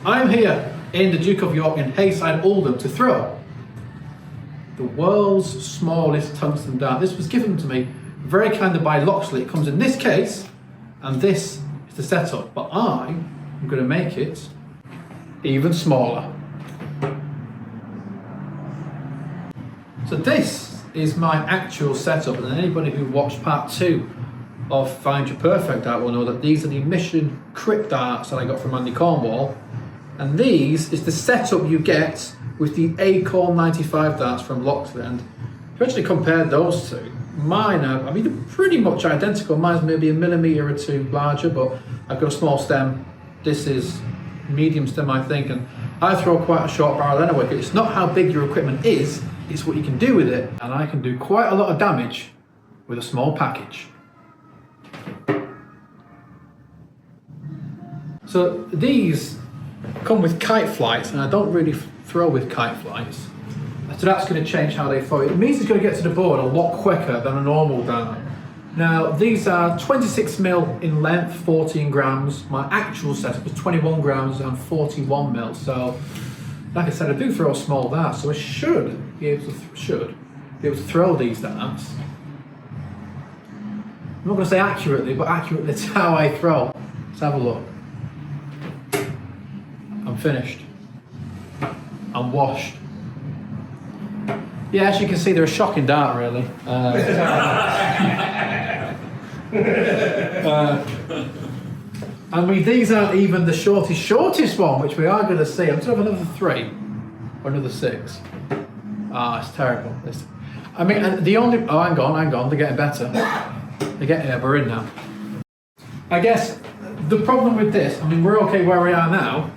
I'm here in the Duke of York in Hayside, Oldham to throw the world's smallest tungsten dart. This was given to me very kindly by Loxley. It comes in this case, and this is the setup, but I'm going to make it even smaller. So this is my actual setup, and anybody who watched part 2 of Find Your Perfect Dart will know that these are the Mission Crypt darts that I got from Andy Cornwall, and these is the setup you get with the Acorn 95 darts from Loxley. And if you actually compare those two, mine are, I mean, they're pretty much identical. Mine's maybe a millimetre or two larger, but I've got a small stem. This is medium stem, I think, and I throw quite a short barrel anyway. It's not how big your equipment is, it's what you can do with it, and I can do quite a lot of damage with a small package. So these come with kite flights, and I don't really throw with kite flights. So that's going to change how they throw. It means it's going to get to the board a lot quicker than a normal dart. Now these are 26mm in length, 14 grams. My actual setup is 21 grams and 41mm. So, like I said, I do throw a small dart, so I should be able to throw these darts. I'm not going to say accurately, but accurately it's how I throw. Let's have a look. I'm finished. I'm washed. Yeah, as you can see, they're a shocking dart, really. I mean, these aren't even the shortest one, which we are going to see. I'm going to have another 3 or another 6. Ah, it's terrible. I mean, and the only... Oh, hang on, they're getting better. We're in now. I guess the problem with this, I mean, we're okay where we are now,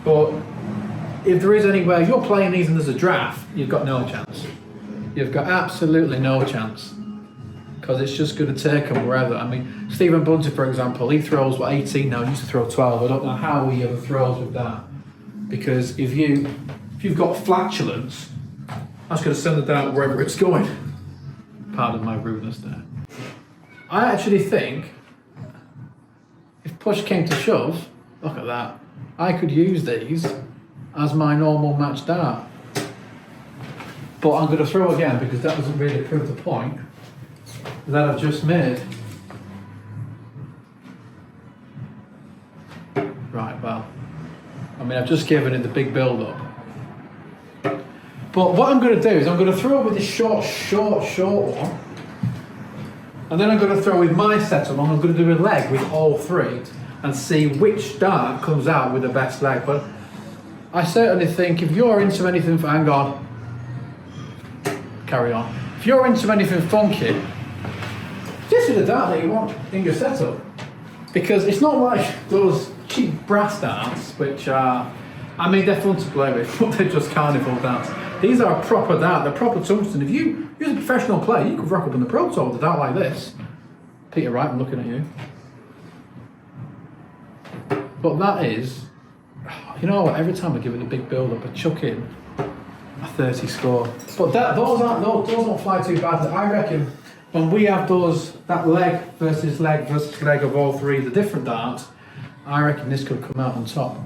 but if there is anywhere you're playing these and there's a draft, you've got no chance. You've got absolutely no chance, because it's just going to take them wherever. I mean, Stephen Bunty, for example, he throws 18 now. He used to throw 12. I don't know how he ever throws with that, because if you've got flatulence, that's going to send the dart wherever it's going. Pardon my rudeness there. I actually think if push came to shove, look at that, I could use these as my normal match dart. But I'm going to throw again, because that doesn't really prove the point that I've just made. Right, well, I mean, I've just given it the big build up. But what I'm going to do is I'm going to throw with this short one, and then I'm going to throw with my setup, and I'm going to do a leg with all 3 and see which dart comes out with the best leg. But I certainly think if you're into anything, hang on, carry on. If you're into anything funky, this is the dart that you want in your setup, because it's not like those cheap brass darts, which are, I mean, they're fun to play with, but they're just carnival darts. These are a proper dart, they're proper tungsten. If you're a professional player, you could rock up on the Pro Tour with a dart like this. Peter Wright, I'm looking at you. But that is, you know what, every time I give it a big build up, I chuck in a 30 score. But those don't fly too badly. I reckon when we have that leg versus leg of all 3, the different darts, I reckon this could come out on top.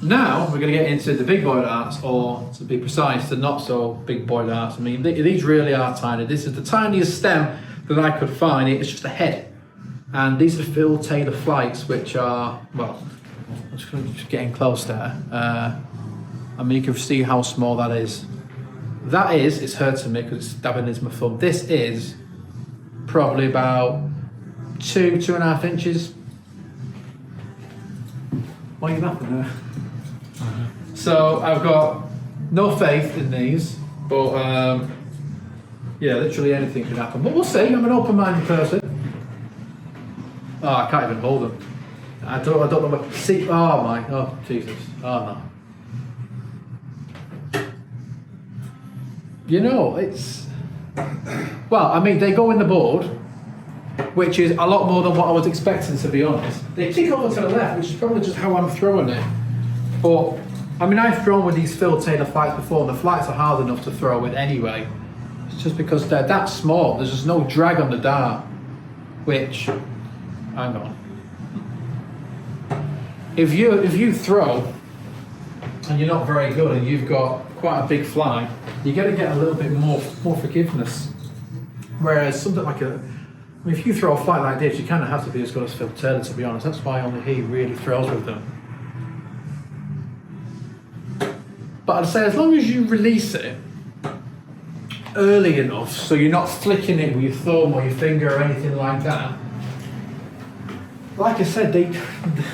Now we're going to get into the big boy darts, or to be precise, the not so big boy darts. I mean, these really are tiny. This is the tiniest stem that I could find. It's just a head. And these are Phil Taylor flights, which are, well, I'm just getting close there. I mean, you can see how small that is. That is, it's hurting me because it's stabbing into my thumb. This is probably about 2.5 inches. Why are you laughing there? So I've got no faith in these, but yeah, literally anything can happen. But we'll see. I'm an open-minded person. Oh, I can't even hold them. I don't know what. See, oh Jesus, oh no. You know, it's, well, I mean, they go in the board, which is a lot more than what I was expecting, to be honest. They tick over to the left, which is probably just how I'm throwing it. But I mean, I've thrown with these Phil Taylor flights before, and the flights are hard enough to throw with anyway. It's just because they're that small, there's just no drag on the dart, which, hang on. if you throw and you're not very good and you've got quite a big fly, you're going to get a little bit more forgiveness. Whereas something like if you throw a flight like this, you kind of have to be as good as Phil Taylor, to be honest. That's why only he really throws with them. But I'd say as long as you release it early enough, so you're not flicking it with your thumb or your finger or anything like that. Like I said,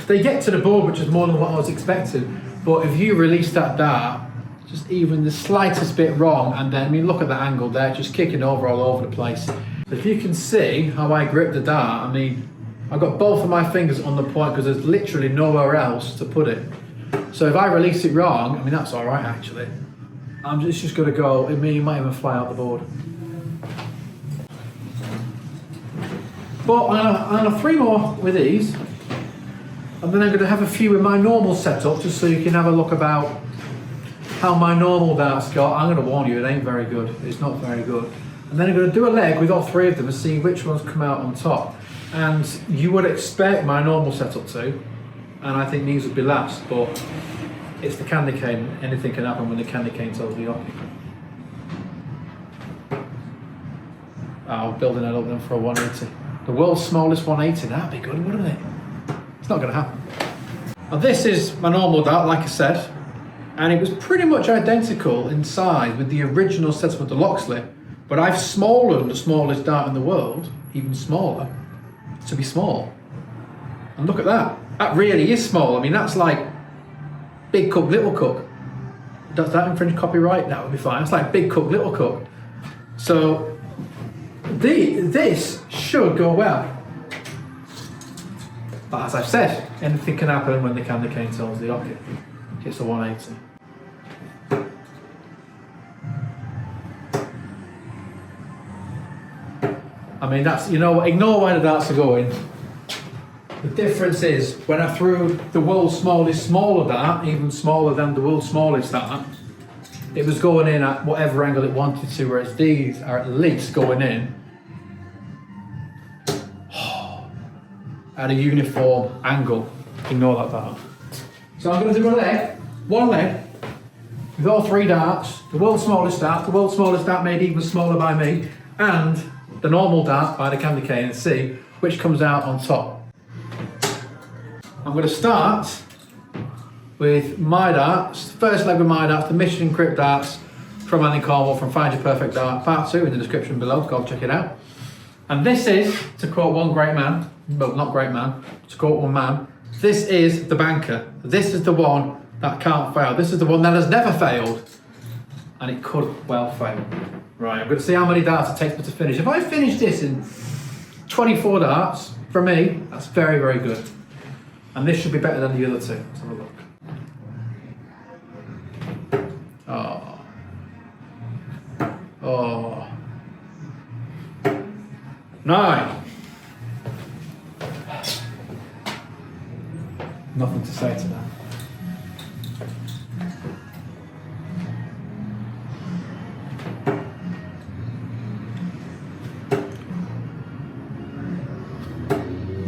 they get to the board, which is more than what I was expecting. But if you release that dart, just even the slightest bit wrong, and then, I mean, look at the angle there, just kicking over all over the place. If you can see how I grip the dart, I mean, I've got both of my fingers on the point because there's literally nowhere else to put it. So if I release it wrong, I mean, that's all right, actually. It's just going to go, I mean, it might even fly out the board. But I'm going to 3 more with these, and then I'm going to have a few with my normal setup, just so you can have a look about how my normal darts go. I'm going to warn you, it ain't very good. It's not very good. And then I'm going to do a leg with all 3 of them and see which ones come out on top. And you would expect my normal setup to, and I think these would be last, but it's the candy cane. Anything can happen when the candy cane tells the hockey. I'm building it up then for a 180. The world's smallest 180, that'd be good, wouldn't it? It's not going to happen. Now this is my normal dart, like I said, and it was pretty much identical in size with the original setup of the Loxley, but I've smaller the smallest dart in the world, even smaller, to be small. And look at that. That really is small. I mean, that's like Big Cook, Little Cook. Does that infringe copyright? That would be fine. It's like Big Cook, Little Cook. So this should go well. But as I've said, anything can happen when the candy cane tells the hockey. It's a 180. I mean, that's, you know, ignore where the darts are going. The difference is when I threw the world's smallest smaller dart, even smaller than the world's smallest dart, it was going in at whatever angle it wanted to, whereas these are at least going in at a uniform angle. Ignore that dart. So I'm going to do one leg, with all 3 darts, the world's smallest dart made even smaller by me, and the normal dart by the candy cane, and see which comes out on top. I'm going to start with my darts, first leg with my darts, the Mission Crypt darts from Andy Cornwall from Find Your Perfect Dart, part 2 in the description below, go check it out. And this is, to quote one great man, well, not great man, to quote one man, this is the banker. This is the one that can't fail. This is the one that has never failed, and it could well fail. Right, I'm going to see how many darts it takes me to finish. If I finish this in 24 darts, for me, that's very, very good. And this should be better than the other 2. Let's have a look. Oh. Oh. 9. Nothing to say to that.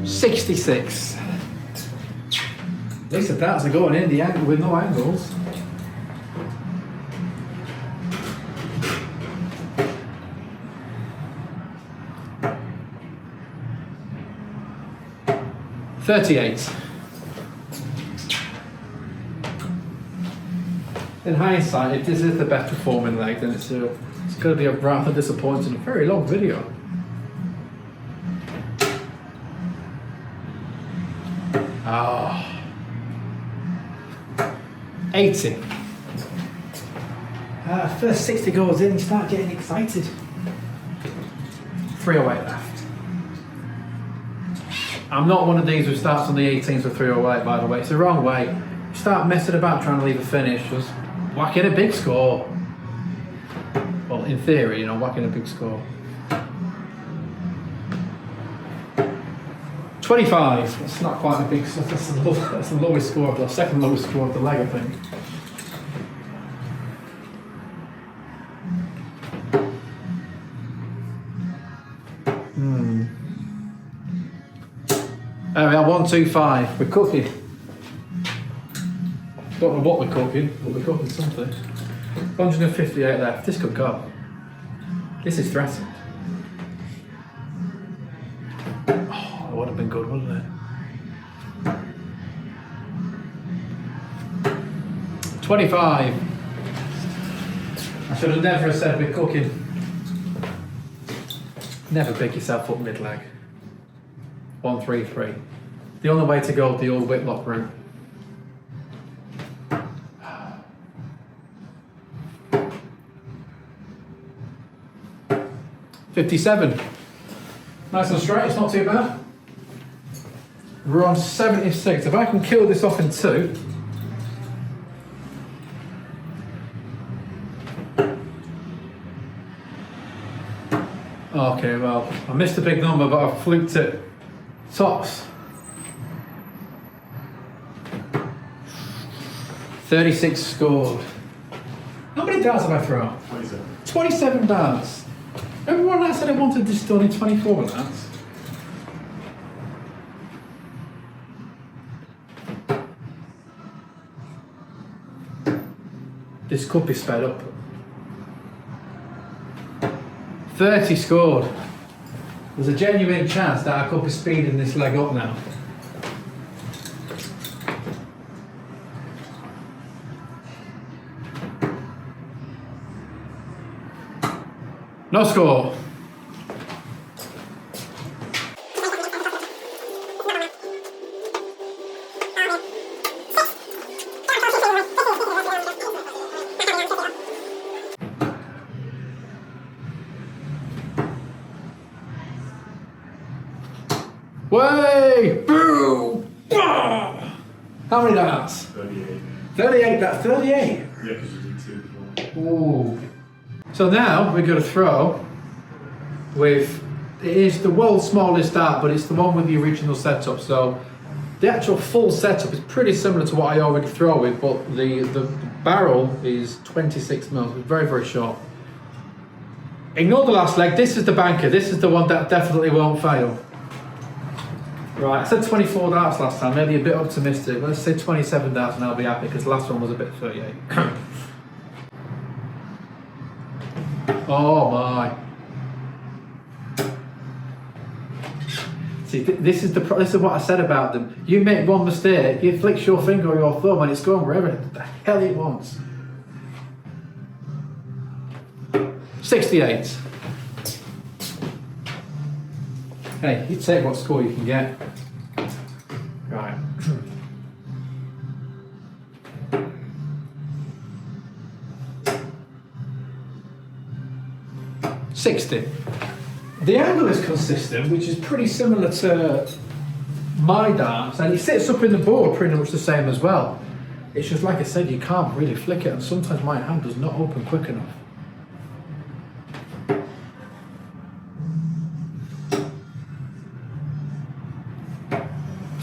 $66. At least the darts are going in the angle with no angles. $38. In hindsight, if this is the best performing leg, then it's going to be a rather disappointing, very long video. Oh. 80. First 60 goes in, you start getting excited. 308 left. I'm not one of these who starts on the 18s with 308, by the way. It's the wrong way. You start messing about trying to leave a finish, just whack in a big score. Well, in theory, you know, whack in a big score. 25. That's not quite a big score. That's the lowest score of the second lowest score of the leg, I think. There we are, 125. We're cooking. Don't know what we're cooking, but we're cooking something. 158 left. This could go. This is threatened. Oh, that would have been good, wouldn't it? 25. I should have never said we're cooking. Never pick yourself up mid-leg. 133. The only way to go the old Whitlock route. $57. Nice and straight, it's not too bad. We're on 76. If I can kill this off in 2. Okay, well, I missed a big number, but I fluked it. Tops. 36 scored. How many darts have I thrown? 27. 27 darts. Everyone else said I wanted this done in 24 darts. This could be sped up. 30 scored. There's a genuine chance that I could be speeding this leg up now. No score. Way! Boo! Bah! How many darts? 38. 38, that's 38. Yeah, because you did 2 before. Ooh. So now we're going to throw with, it is the world's smallest dart, but it's the one with the original setup. So the actual full setup is pretty similar to what I already throw with, but the barrel is 26 mils. It's very, very short. Ignore the last leg. This is the banker. This is the one that definitely won't fail. Right, I said 24 darts last time, maybe a bit optimistic. Let's say 27 darts and I'll be happy because the last one was a bit 38. Oh my. See, this is what I said about them. You make one mistake, you flick your finger or your thumb and it's going wherever the hell it wants. 68. Hey, you take what score you can get. Right. 60. The angle is consistent, which is pretty similar to my darts, and it sits up in the board pretty much the same as well. It's just like I said, you can't really flick it, and sometimes my hand does not open quick enough.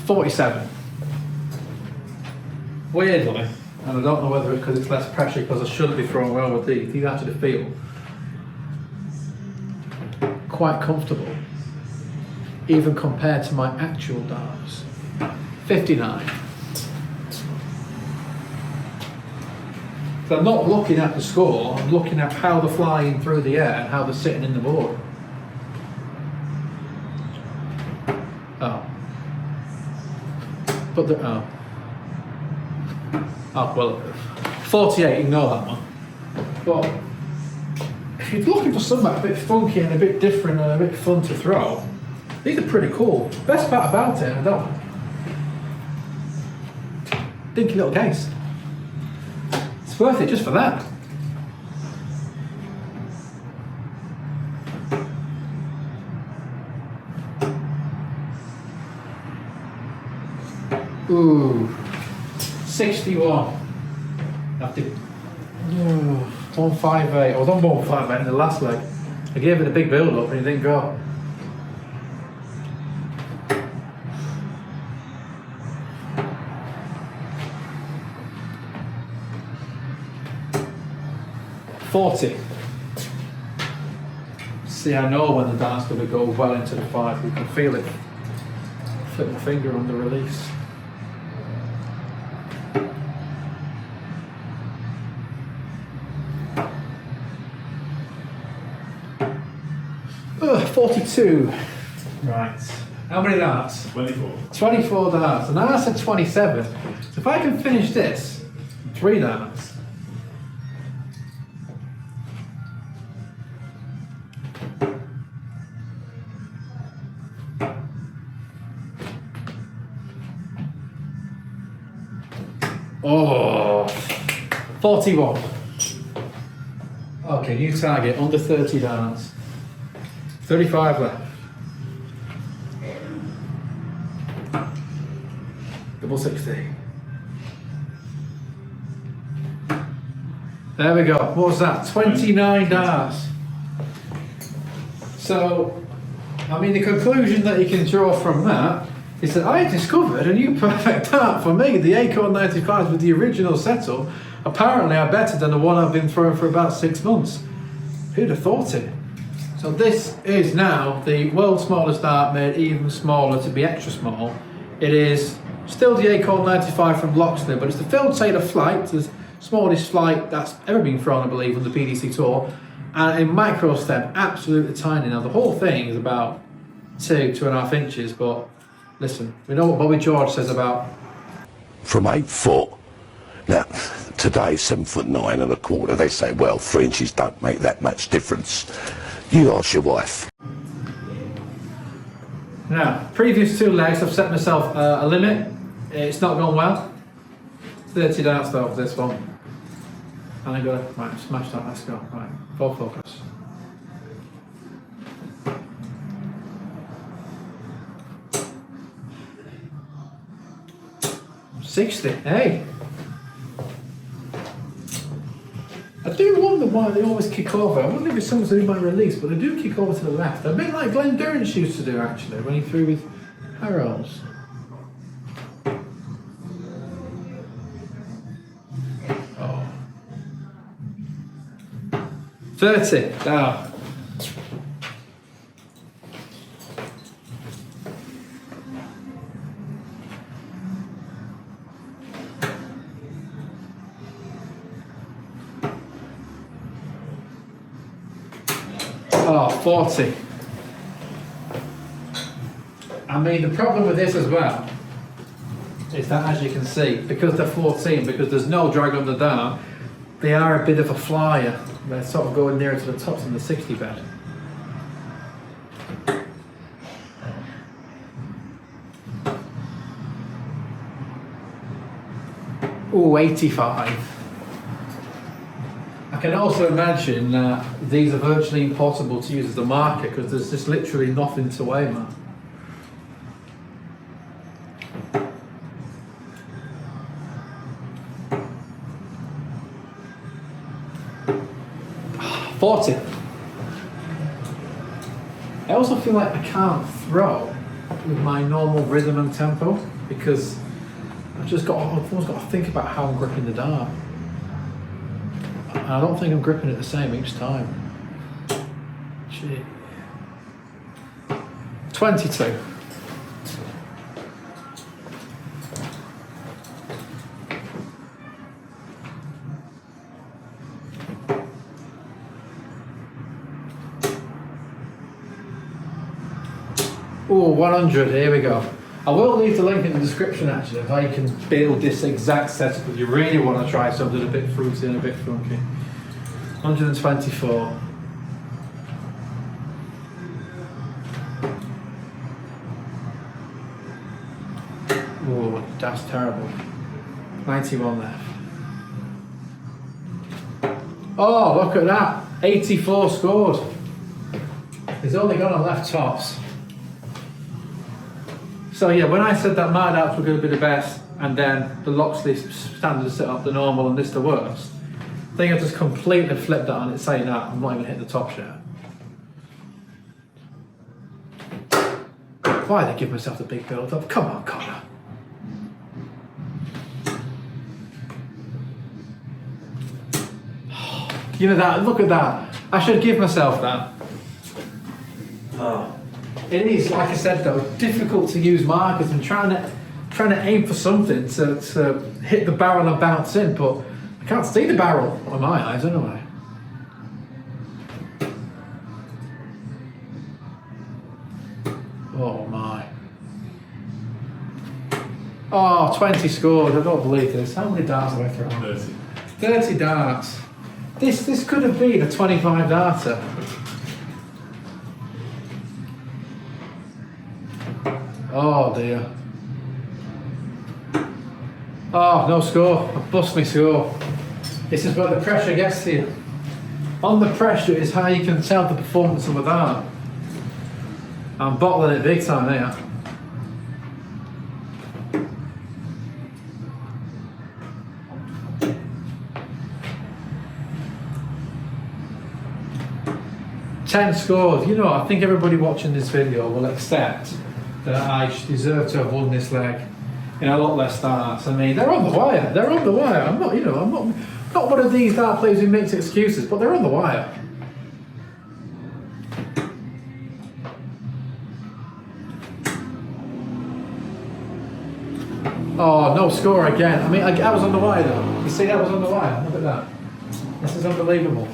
$47. Weirdly, and I don't know whether it's because it's less pressure, because I should be throwing well with these actually feel quite comfortable, even compared to my actual darts. 59. So I'm not looking at the score, I'm looking at how they're flying through the air and how they're sitting in the board. Oh. But the, oh. Oh, well, 48, ignore that one. But if you're looking for something a bit funky and a bit different and a bit fun to throw, these are pretty cool. Best part about it, I don't. Dinky little case. It's worth it just for that. Ooh, 61. After 158. I was on 158 in the last leg. I gave it a big build up and it didn't go. $40. See, I know when the dart's going to go well into the 5. You can feel it. Flip my finger on the release. 42. Right. How many darts? 24. 24 darts. And I said 27. So if I can finish this, 3 darts. Oh, 41. Okay, new target, under 30 darts. 35 left. Double 60. There we go. What was that? 29 darts. So, I mean, the conclusion that you can draw from that is that I discovered a new perfect dart for me. The Acorn 95s with the original setup apparently are better than the one I've been throwing for about 6 months. Who'd have thought it? So this is now the world's smallest dart, made even smaller to be extra small. It is still the Acorn 95 from Loxley, but it's the Field Tailor Flight, the smallest flight that's ever been thrown, I believe, on the PDC Tour. And a micro stem, absolutely tiny. Now the whole thing is about 2.5 inches, but listen, we know what Bobby George says about from 8 foot. Now, today 7'9.25". They say, well, 3 inches don't make that much difference. You ask your wife. Now, previous 2 legs, I've set myself a limit. It's not gone well. 30 darts though for this one. And I gotta, right, smash that, let's go. Right, full focus. $60, hey! I do wonder why they always kick over. I wonder if it's something to do with my release, but they do kick over to the left. A bit like Glenn Durrance used to do, actually, when he threw with arrows. Oh. 30, down. Oh, 40. I mean, the problem with this as well is that, as you can see, because they're 14, because there's no drag on the dart, they are a bit of a flyer. They're sort of going nearer to the tops in the 60 bed. Oh, 85. I can also imagine that these are virtually impossible to use as a marker because there's just literally nothing to aim at. $40. I also feel like I can't throw with my normal rhythm and tempo because I've almost got to think about how I'm gripping the dart. I don't think I'm gripping it the same each time. Gee. 22. Oh, 100, here we go. I will leave the link in the description actually of how you can build this exact setup if you really want to try something a bit fruity and a bit funky. 124. Oh, that's terrible. 91 left. Oh, look at that. 84 scored. He's only got on left tops. So yeah, when I said that my darts were going to be the best and then the Loxley standard set up the normal and this the worst, I think I just completely flipped that on it, saying that I'm not even hit the top yet. Why did I give myself the big build up? Come on, Connor. You know that, look at that. I should give myself that. Oh. It is, like I said though, difficult to use markers and trying to aim for something to hit the barrel and bounce in, but I can't see the barrel on my eyes anyway. Oh my. Oh, 20 scored. I don't believe this. How many darts have I thrown? 30. 30 darts. This could have been a 25 darter. Oh dear. Oh, no score. I bust me score. This is where the pressure gets to you. On the pressure is how you can tell the performance of a dart. I'm bottling it big time here. Ten scores. You know, I think everybody watching this video will accept that I deserve to have won this leg in a lot less darts. I mean, they're on the wire. They're on the wire. I'm not, I'm not one of these dart players who makes excuses, but they're on the wire. Oh, no score again. I mean, I was on the wire though. You see, that was on the wire. Look at that. This is unbelievable.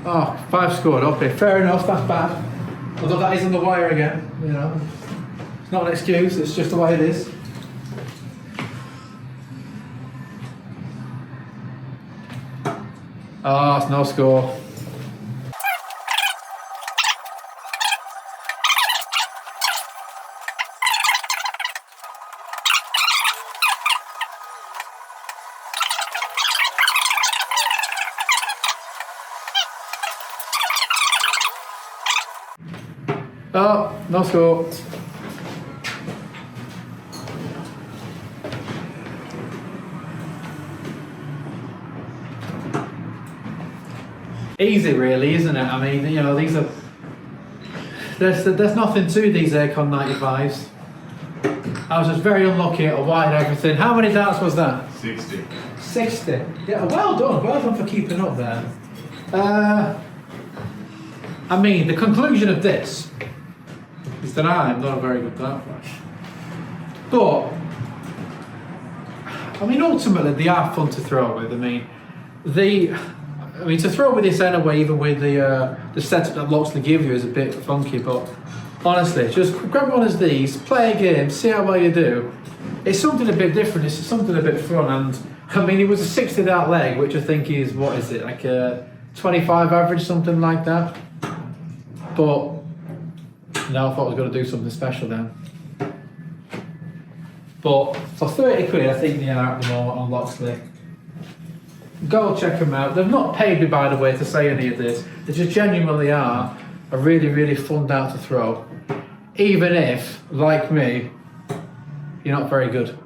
Oh, 5 scored. Okay, fair enough. That's bad. Although that is on the wire again. It's not an excuse. It's just the way it is. Oh, it's no score. Oh, no score. Easy, really, isn't it? I mean, these are. There's nothing to these Aircon 95s. I was just very unlucky at a wide everything. How many darts was that? 60. 60. Yeah, well done for keeping up there. I mean, the conclusion of this is that I'm not a very good dart player. But, I mean, ultimately, they are fun to throw with. I mean, to throw with this anyway, even with the setup that Loxley give you, is a bit funky. But honestly, just grab one of these, play a game, see how well you do. It's something a bit different. It's something a bit fun. And I mean, it was a 60 dart leg, which I think is, what is it, like a 25 average, something like that. But no, I thought I was going to do something special then. But for 30 quid, I think they are at the moment on Loxley. Go check them out. They've not paid me, by the way, to say any of this. They just genuinely are a really, really fun dart to throw. Even if, like me, you're not very good.